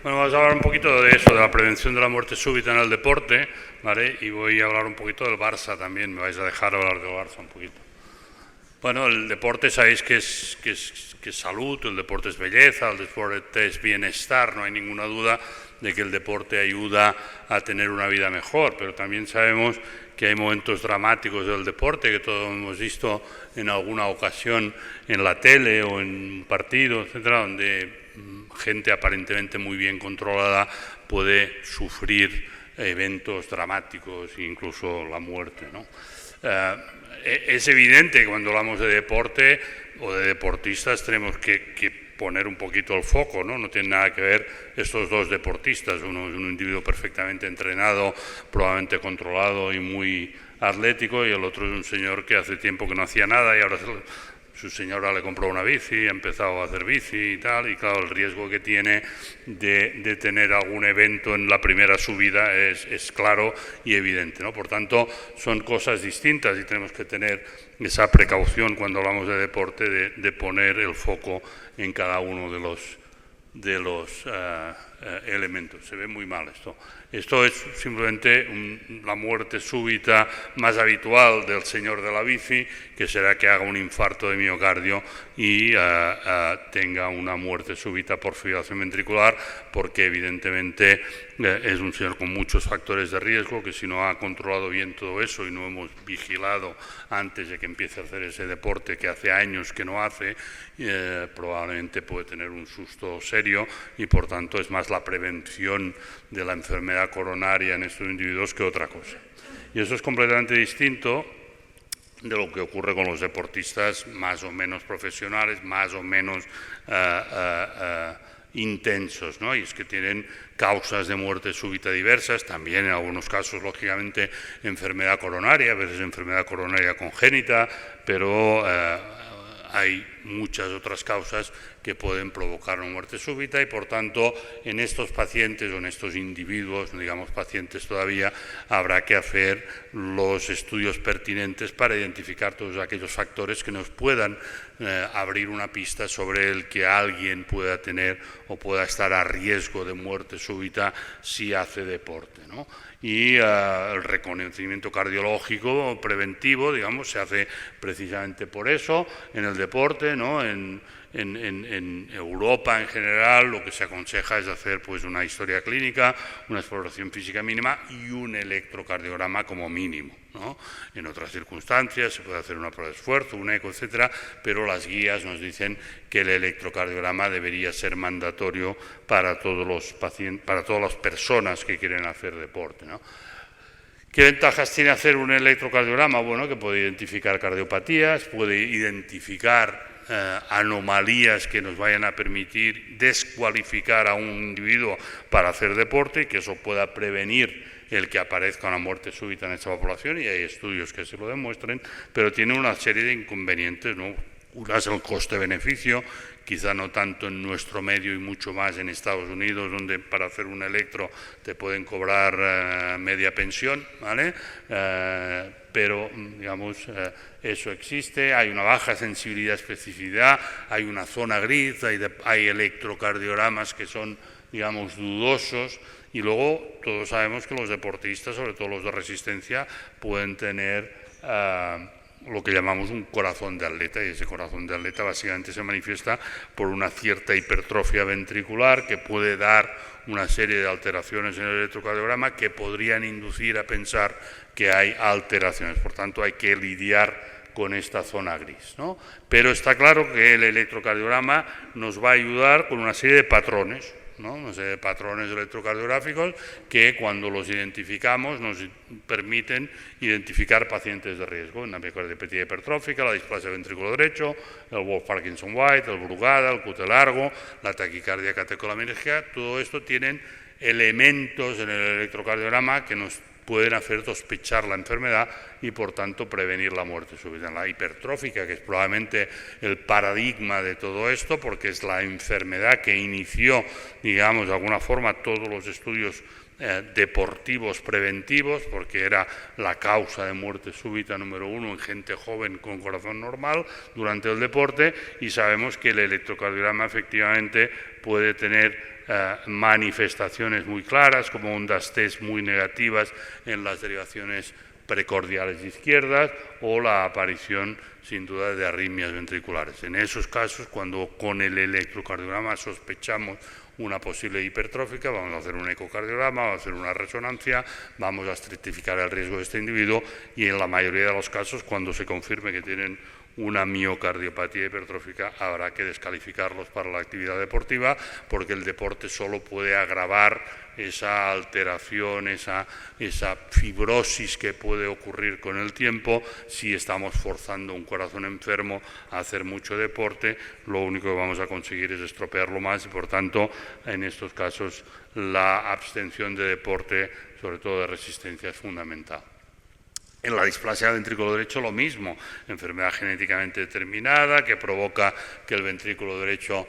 Bueno, vamos a hablar un poquito de eso, de la prevención de la muerte súbita en el deporte, ¿vale? Y voy a hablar un poquito del Barça también, me vais a dejar hablar del Barça un poquito. Bueno, el deporte sabéis que es salud, el deporte es belleza, el deporte es bienestar, no hay ninguna duda de que el deporte ayuda a tener una vida mejor, pero también sabemos que hay momentos dramáticos del deporte, que todos hemos visto en alguna ocasión en la tele o en partidos, etcétera, donde gente aparentemente muy bien controlada puede sufrir eventos dramáticos e incluso la muerte, ¿no? Es evidente que cuando hablamos de deporte o de deportistas tenemos que poner un poquito el foco, ¿no? No tiene nada que ver estos dos deportistas, uno es un individuo perfectamente entrenado, probablemente controlado y muy atlético, y el otro es un señor que hace tiempo que no hacía nada y ahora su señora le compró una bici, ha empezado a hacer bici y tal, y claro, el riesgo que tiene de tener algún evento en la primera subida es claro y evidente, ¿no? Por tanto, son cosas distintas y tenemos que tener esa precaución cuando hablamos de deporte de poner el foco en cada uno de los elementos. Se ve muy mal esto. Esto es simplemente la muerte súbita más habitual del señor de la bici, que será que haga un infarto de miocardio y tenga una muerte súbita por fibrilación ventricular, porque evidentemente es un señor con muchos factores de riesgo, que si no ha controlado bien todo eso y no hemos vigilado antes de que empiece a hacer ese deporte que hace años que no hace, probablemente puede tener un susto serio y por tanto es más la prevención de la enfermedad coronaria en estos individuos que otra cosa. Y eso es completamente distinto de lo que ocurre con los deportistas más o menos profesionales, más o menos intensos, ¿no? Y es que tienen causas de muerte súbita diversas, también en algunos casos, lógicamente, enfermedad coronaria, a veces enfermedad coronaria congénita, pero hay muchas otras causas que pueden provocar una muerte súbita y, por tanto, en estos pacientes o en estos individuos, no digamos pacientes todavía, habrá que hacer los estudios pertinentes para identificar todos aquellos factores que nos puedan abrir una pista sobre el que alguien pueda tener o pueda estar a riesgo de muerte súbita si hace deporte, ¿no? Y el reconocimiento cardiológico preventivo, digamos, se hace precisamente por eso en el deporte, ¿no? En Europa en general lo que se aconseja es hacer pues una historia clínica, una exploración física mínima y un electrocardiograma como mínimo, ¿no? En otras circunstancias se puede hacer una prueba de esfuerzo, un eco, etcétera, pero las guías nos dicen que el electrocardiograma debería ser mandatorio para todos los pacientes, para todas las personas que quieren hacer deporte, ¿no? ¿Qué ventajas tiene hacer un electrocardiograma? Bueno, que puede identificar cardiopatías, puede identificar anomalías que nos vayan a permitir descualificar a un individuo para hacer deporte y que eso pueda prevenir el que aparezca una muerte súbita en esta población, y hay estudios que se lo demuestren, pero tiene una serie de inconvenientes, ¿no? Una es el coste-beneficio, quizá no tanto en nuestro medio y mucho más en Estados Unidos, donde para hacer un electro te pueden cobrar media pensión, ¿vale? Pero, digamos, eso existe, hay una baja sensibilidad, especificidad, hay una zona gris, hay electrocardiogramas que son, digamos, dudosos, y luego todos sabemos que los deportistas, sobre todo los de resistencia, pueden tener lo que llamamos un corazón de atleta, y ese corazón de atleta básicamente se manifiesta por una cierta hipertrofia ventricular que puede dar una serie de alteraciones en el electrocardiograma que podrían inducir a pensar que hay alteraciones. Por tanto, hay que lidiar con esta zona gris, ¿no? Pero está claro que el electrocardiograma nos va a ayudar con una serie de patrones, ¿no? Una serie de patrones electrocardiográficos que cuando los identificamos nos permiten identificar pacientes de riesgo, la miocardiopatía hipertrófica, la displasia ventrículo derecho, el Wolff-Parkinson-White, el Brugada, el QT largo, la taquicardia catecolamínica. Todo esto tienen elementos en el electrocardiograma que nos pueden hacer sospechar la enfermedad y por tanto prevenir la muerte súbita. La hipertrófica, que es probablemente el paradigma de todo esto, porque es la enfermedad que inició, digamos, de alguna forma todos los estudios deportivos preventivos, porque era la causa de muerte súbita número uno en gente joven con corazón normal durante el deporte, y sabemos que el electrocardiograma efectivamente puede tener manifestaciones muy claras, como ondas T muy negativas en las derivaciones precordiales izquierdas o la aparición sin duda de arritmias ventriculares. En esos casos, cuando con el electrocardiograma sospechamos una posible hipertrófica, vamos a hacer un ecocardiograma, vamos a hacer una resonancia, vamos a estratificar el riesgo de este individuo y en la mayoría de los casos, cuando se confirme que tienen una miocardiopatía hipertrófica, habrá que descalificarlos para la actividad deportiva porque el deporte solo puede agravar esa alteración, esa fibrosis que puede ocurrir con el tiempo si estamos forzando un corazón enfermo a hacer mucho deporte. Lo único que vamos a conseguir es estropearlo más y, por tanto, en estos casos la abstención de deporte, sobre todo de resistencia, es fundamental. En la displasia del ventrículo derecho lo mismo, enfermedad genéticamente determinada que provoca que el ventrículo derecho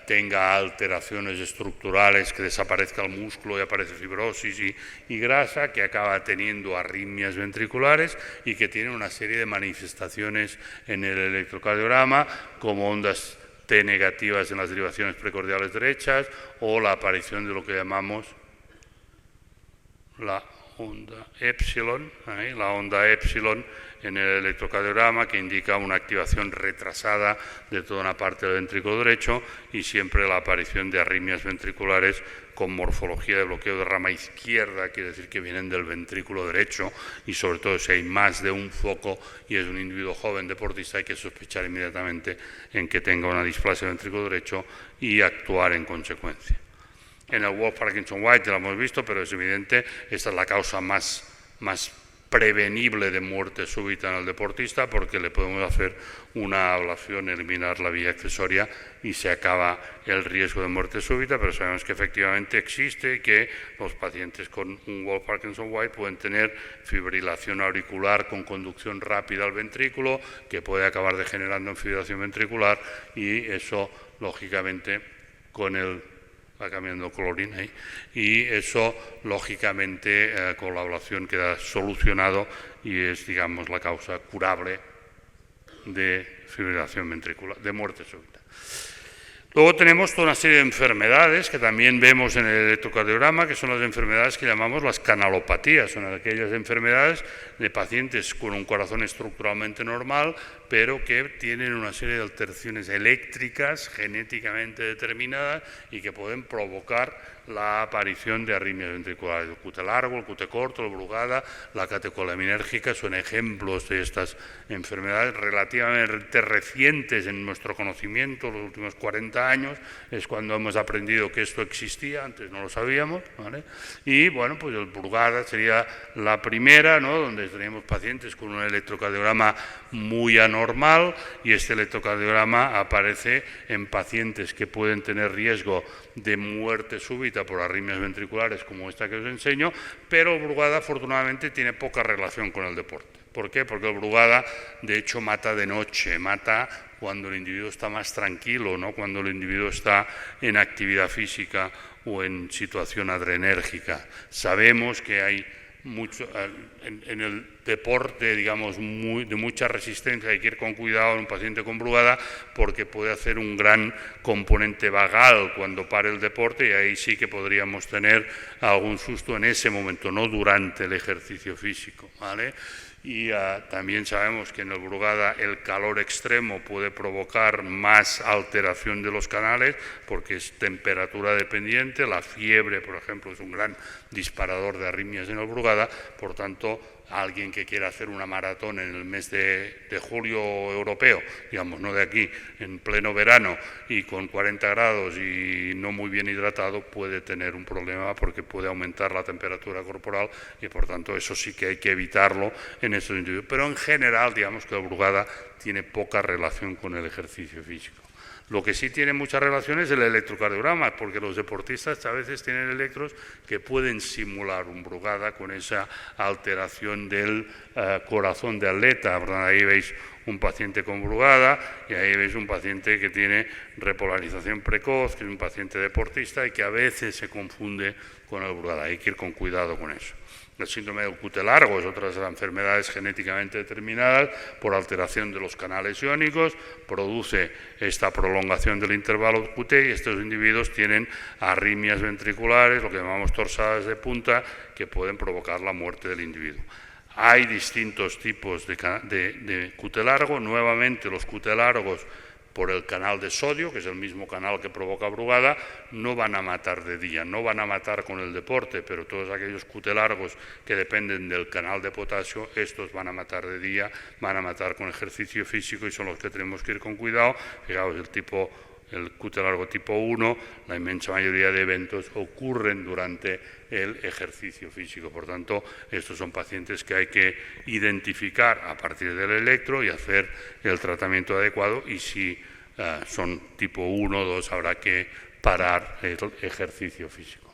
tenga alteraciones estructurales, que desaparezca el músculo y aparece fibrosis y grasa, que acaba teniendo arritmias ventriculares y que tiene una serie de manifestaciones en el electrocardiograma, como ondas T negativas en las derivaciones precordiales derechas o la aparición de lo que llamamos la onda epsilon, la onda epsilon en el electrocardiograma, que indica una activación retrasada de toda una parte del ventrículo derecho y siempre la aparición de arritmias ventriculares con morfología de bloqueo de rama izquierda, quiere decir que vienen del ventrículo derecho y sobre todo si hay más de un foco y es un individuo joven deportista hay que sospechar inmediatamente en que tenga una displasia del ventrículo derecho y actuar en consecuencia. En el Wolff-Parkinson-White ya lo hemos visto, pero es evidente, esta es la causa más prevenible de muerte súbita en el deportista porque le podemos hacer una ablación, eliminar la vía accesoria y se acaba el riesgo de muerte súbita, pero sabemos que efectivamente existe y que los pacientes con un Wolff-Parkinson-White pueden tener fibrilación auricular con conducción rápida al ventrículo, que puede acabar degenerando en fibrilación ventricular y eso, lógicamente, con el va cambiando colorín ahí, y eso lógicamente con la ablación queda solucionado y es, digamos, la causa curable de fibrilación ventricular, de muerte súbita. Luego tenemos toda una serie de enfermedades que también vemos en el electrocardiograma, que son las enfermedades que llamamos las canalopatías, son aquellas enfermedades de pacientes con un corazón estructuralmente normal, pero que tienen una serie de alteraciones eléctricas genéticamente determinadas y que pueden provocar la aparición de arritmias ventriculares. El QT largo, el QT corto, el Brugada, la catecolaminérgica son ejemplos de estas enfermedades relativamente recientes en nuestro conocimiento, los últimos 40 años, es cuando hemos aprendido que esto existía, antes no lo sabíamos, ¿vale? Y bueno, pues el Brugada sería la primera, ¿no?, donde tenemos pacientes con un electrocardiograma muy anormal y este electrocardiograma aparece en pacientes que pueden tener riesgo de muerte súbita por arritmias ventriculares como esta que os enseño, pero el Brugada afortunadamente tiene poca relación con el deporte. ¿Por qué? Porque el Brugada de hecho mata de noche, mata cuando el individuo está más tranquilo, no cuando el individuo está en actividad física o en situación adrenérgica. Sabemos que hay mucho en el deporte, digamos, de mucha resistencia, hay que ir con cuidado en un paciente con Brugada porque puede hacer un gran componente vagal cuando pare el deporte y ahí sí que podríamos tener algún susto en ese momento, no durante el ejercicio físico, ¿vale? Y también sabemos que en el Brugada el calor extremo puede provocar más alteración de los canales porque es temperatura dependiente, la fiebre, por ejemplo, es un gran disparador de arritmias en el Brugada, por tanto, alguien que quiera hacer una maratón en el mes de julio europeo, digamos, no de aquí, en pleno verano y con 40 grados y no muy bien hidratado, puede tener un problema porque puede aumentar la temperatura corporal y por tanto eso sí que hay que evitarlo en estos individuos. Pero en general, digamos que la Brugada tiene poca relación con el ejercicio físico. Lo que sí tiene mucha relación es el electrocardiograma, porque los deportistas a veces tienen electros que pueden simular un Brugada con esa alteración del corazón de atleta. Ahí veis un paciente con Brugada, y ahí veis un paciente que tiene repolarización precoz, que es un paciente deportista y que a veces se confunde con el Brugada. Hay que ir con cuidado con eso. El síndrome del QT largo es otra de las enfermedades genéticamente determinadas por alteración de los canales iónicos, produce esta prolongación del intervalo QT y estos individuos tienen arritmias ventriculares, lo que llamamos torsadas de punta, que pueden provocar la muerte del individuo. Hay distintos tipos de QT largo, nuevamente los QT largos por el canal de sodio, que es el mismo canal que provoca Brugada, no van a matar de día, no van a matar con el deporte, pero todos aquellos QT largos que dependen del canal de potasio, estos van a matar de día, van a matar con ejercicio físico y son los que tenemos que ir con cuidado. Fijaos, el QT largo tipo 1, la inmensa mayoría de eventos ocurren durante el ejercicio físico. Por tanto, estos son pacientes que hay que identificar a partir del electro y hacer el tratamiento adecuado, y si son tipo 1 o 2 habrá que parar el ejercicio físico.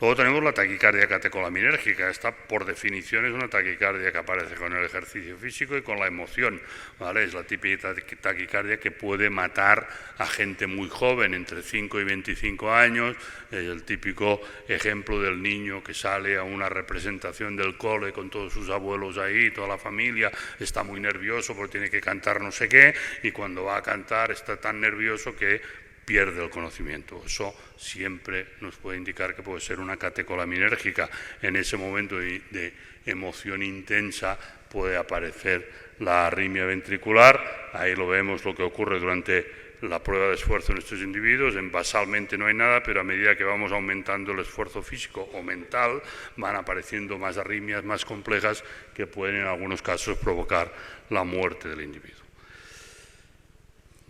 Luego tenemos la taquicardia catecolaminérgica. Esta, por definición, es una taquicardia que aparece con el ejercicio físico y con la emoción, ¿vale? Es la típica taquicardia que puede matar a gente muy joven, entre 5 y 25 años. Es el típico ejemplo del niño que sale a una representación del cole con todos sus abuelos ahí, toda la familia, está muy nervioso porque tiene que cantar no sé qué, y cuando va a cantar está tan nervioso que pierde el conocimiento. Eso siempre nos puede indicar que puede ser una catecolaminérgica. En ese momento de emoción intensa puede aparecer la arritmia ventricular. Ahí lo vemos lo que ocurre durante la prueba de esfuerzo en estos individuos. En basalmente no hay nada, pero a medida que vamos aumentando el esfuerzo físico o mental, van apareciendo más arritmias más complejas que pueden en algunos casos provocar la muerte del individuo.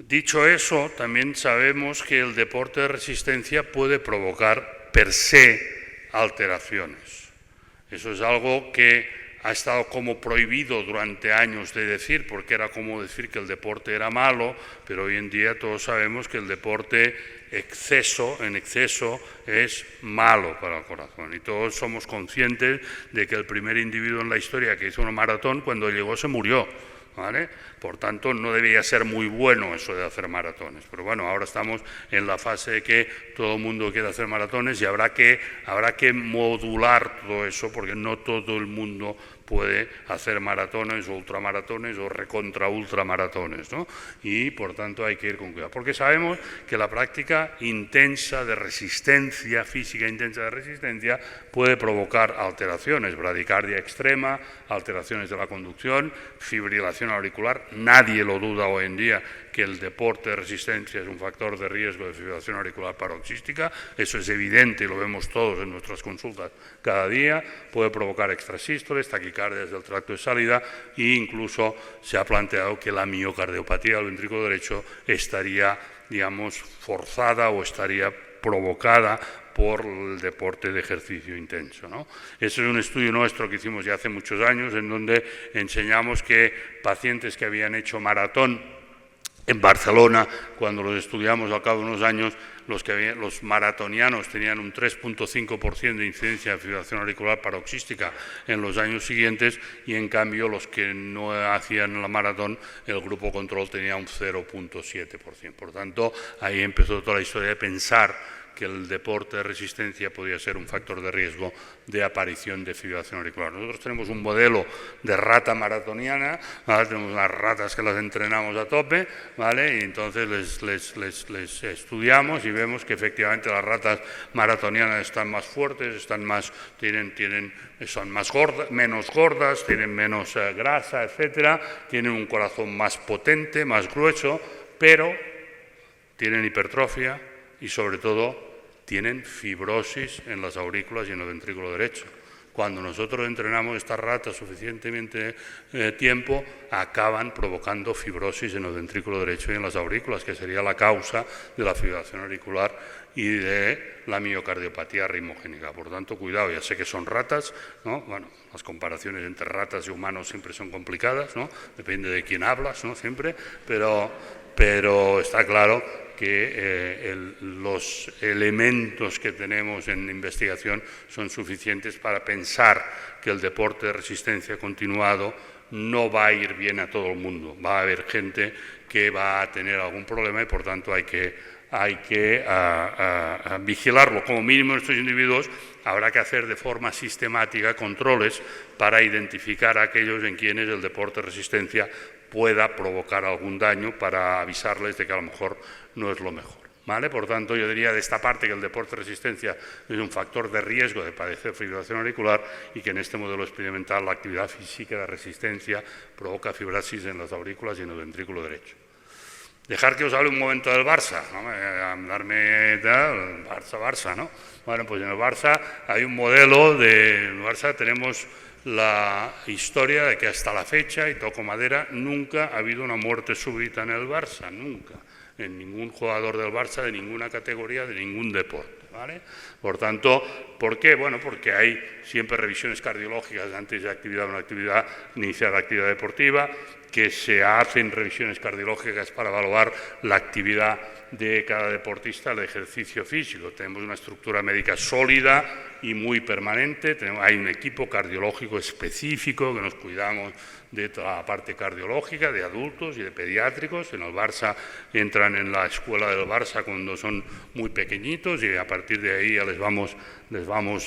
Dicho eso, también sabemos que el deporte de resistencia puede provocar per se alteraciones. Eso es algo que ha estado como prohibido durante años de decir, porque era como decir que el deporte era malo, pero hoy en día todos sabemos que el deporte en exceso es malo para el corazón, y todos somos conscientes de que el primer individuo en la historia que hizo una maratón, cuando llegó se murió, ¿vale? Por tanto, no debía ser muy bueno eso de hacer maratones. Pero bueno, ahora estamos en la fase de que todo el mundo quiere hacer maratones y habrá que modular todo eso, porque no todo el mundo puede hacer maratones o ultramaratones o recontra ultramaratones, ¿no? Y por tanto hay que ir con cuidado, porque sabemos que la práctica intensa de resistencia, física intensa de resistencia, puede provocar alteraciones, bradicardia extrema, alteraciones de la conducción, fibrilación auricular. Nadie lo duda hoy en día que el deporte de resistencia es un factor de riesgo de fibrilación auricular paroxística. Eso es evidente y lo vemos todos en nuestras consultas cada día. Puede provocar extrasístoles, taquicardias del tracto de salida, e incluso se ha planteado que la miocardiopatía del ventrículo derecho estaría, digamos, forzada o estaría provocada por el deporte de ejercicio intenso, ¿no? Ese es un estudio nuestro que hicimos ya hace muchos años, en donde enseñamos que pacientes que habían hecho maratón en Barcelona, cuando los estudiamos al cabo de unos años, los maratonianos tenían un 3,5% de incidencia de fibrilación auricular paroxística en los años siguientes, y en cambio los que no hacían la maratón, el grupo control tenía un 0,7%. Por tanto, ahí empezó toda la historia de pensar que el deporte de resistencia podía ser un factor de riesgo de aparición de fibrilación auricular. Nosotros tenemos un modelo de rata maratoniana, ¿vale? Tenemos unas ratas que las entrenamos a tope, ¿vale? Y entonces les estudiamos y vemos que efectivamente las ratas maratonianas están más fuertes, son más gordas, menos gordas, tienen menos grasa, etcétera, tienen un corazón más potente, más grueso, pero tienen hipertrofia y sobre todo tienen fibrosis en las aurículas y en el ventrículo derecho. Cuando nosotros entrenamos estas ratas suficientemente tiempo, acaban provocando fibrosis en el ventrículo derecho y en las aurículas, que sería la causa de la fibrilación auricular y de la miocardiopatía ritmogénica. Por tanto, cuidado, ya sé que son ratas, ¿no? Bueno, las comparaciones entre ratas y humanos siempre son complicadas, ¿no? Depende de quién hablas, ¿no? Siempre, pero está claro que los elementos que tenemos en investigación son suficientes para pensar que el deporte de resistencia continuado no va a ir bien a todo el mundo. Va a haber gente que va a tener algún problema y, por tanto, hay que vigilarlo. Como mínimo, estos individuos habrá que hacer de forma sistemática controles para identificar a aquellos en quienes el deporte de resistencia pueda provocar algún daño, para avisarles de que a lo mejor no es lo mejor. ¿Vale? Por tanto, yo diría de esta parte que el deporte de resistencia es un factor de riesgo de padecer fibrilación auricular y que en este modelo experimental la actividad física de resistencia provoca fibrosis en las aurículas y en el ventrículo derecho. Dejar que os hable un momento del Barça, ¿no? Darme tal, Barça, ¿no? Bueno, pues en el Barça hay un modelo en el Barça tenemos la historia de que hasta la fecha, y toco madera, nunca ha habido una muerte súbita en el Barça, nunca. En ningún jugador del Barça, de ninguna categoría, de ningún deporte, ¿vale? Por tanto, ¿por qué? Bueno, porque hay siempre revisiones cardiológicas antes de iniciar la actividad deportiva, que se hacen revisiones cardiológicas para evaluar la actividad de cada deportista, el ejercicio físico. Tenemos una estructura médica sólida y muy permanente. Hay un equipo cardiológico específico que nos cuidamos de toda la parte cardiológica, de adultos y de pediátricos. En el Barça entran en la escuela del Barça cuando son muy pequeñitos y a partir de ahí ya les vamos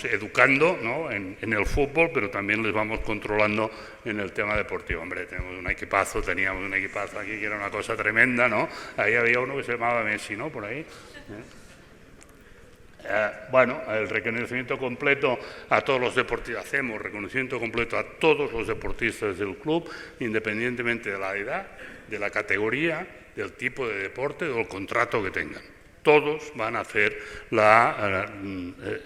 educando, ¿no? en el fútbol, pero también les vamos controlando en el tema deportivo. Hombre, teníamos un equipazo aquí que era una cosa tremenda, ¿no? Ahí había uno que se llamaba Messi, ¿no? Por ahí. Bueno, el reconocimiento completo a todos los deportistas, hacemos reconocimiento completo a todos los deportistas del club, independientemente de la edad, de la categoría, del tipo de deporte o del contrato que tengan. Todos van a hacer la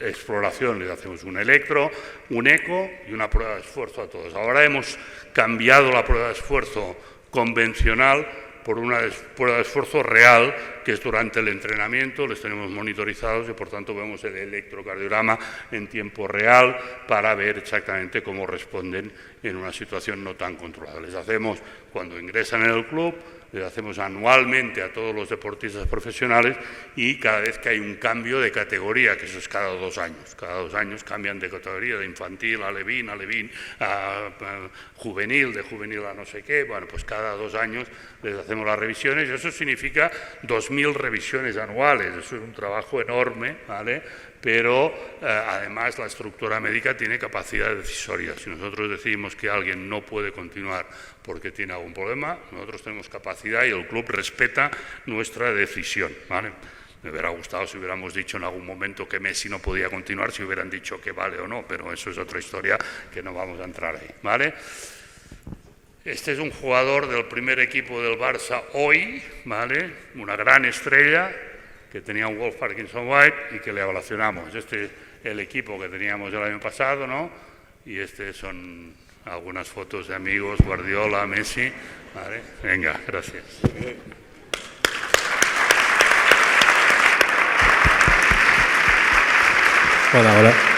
exploración, les hacemos un electro, un eco y una prueba de esfuerzo a todos. Ahora hemos cambiado la prueba de esfuerzo convencional por una prueba de esfuerzo real, que es durante el entrenamiento, les tenemos monitorizados y por tanto vemos el electrocardiograma en tiempo real para ver exactamente cómo responden en una situación no tan controlada. Les hacemos cuando ingresan en el club, les hacemos anualmente a todos los deportistas profesionales y cada vez que hay un cambio de categoría, que eso es cada 2 años. Cada 2 años cambian de categoría, de infantil a alevín, a juvenil, de juvenil a no sé qué. Bueno, pues cada 2 años les hacemos las revisiones y eso significa 2000 revisiones anuales. Eso es un trabajo enorme, ¿vale? Pero además la estructura médica tiene capacidad decisoria. Si nosotros decidimos que alguien no puede continuar porque tiene algún problema, nosotros tenemos capacidad y el club respeta nuestra decisión, ¿vale? Me hubiera gustado si hubiéramos dicho en algún momento que Messi no podía continuar, si hubieran dicho que vale o no, pero eso es otra historia que no vamos a entrar ahí, ¿vale? Este es un jugador del primer equipo del Barça hoy, ¿vale? Una gran estrella, que tenía un Wolf Parkinson White y que le evaluacionamos. Este es el equipo que teníamos el año pasado, ¿no? Y estas son algunas fotos de amigos, Guardiola, Messi, ¿vale? Venga, gracias. Hola.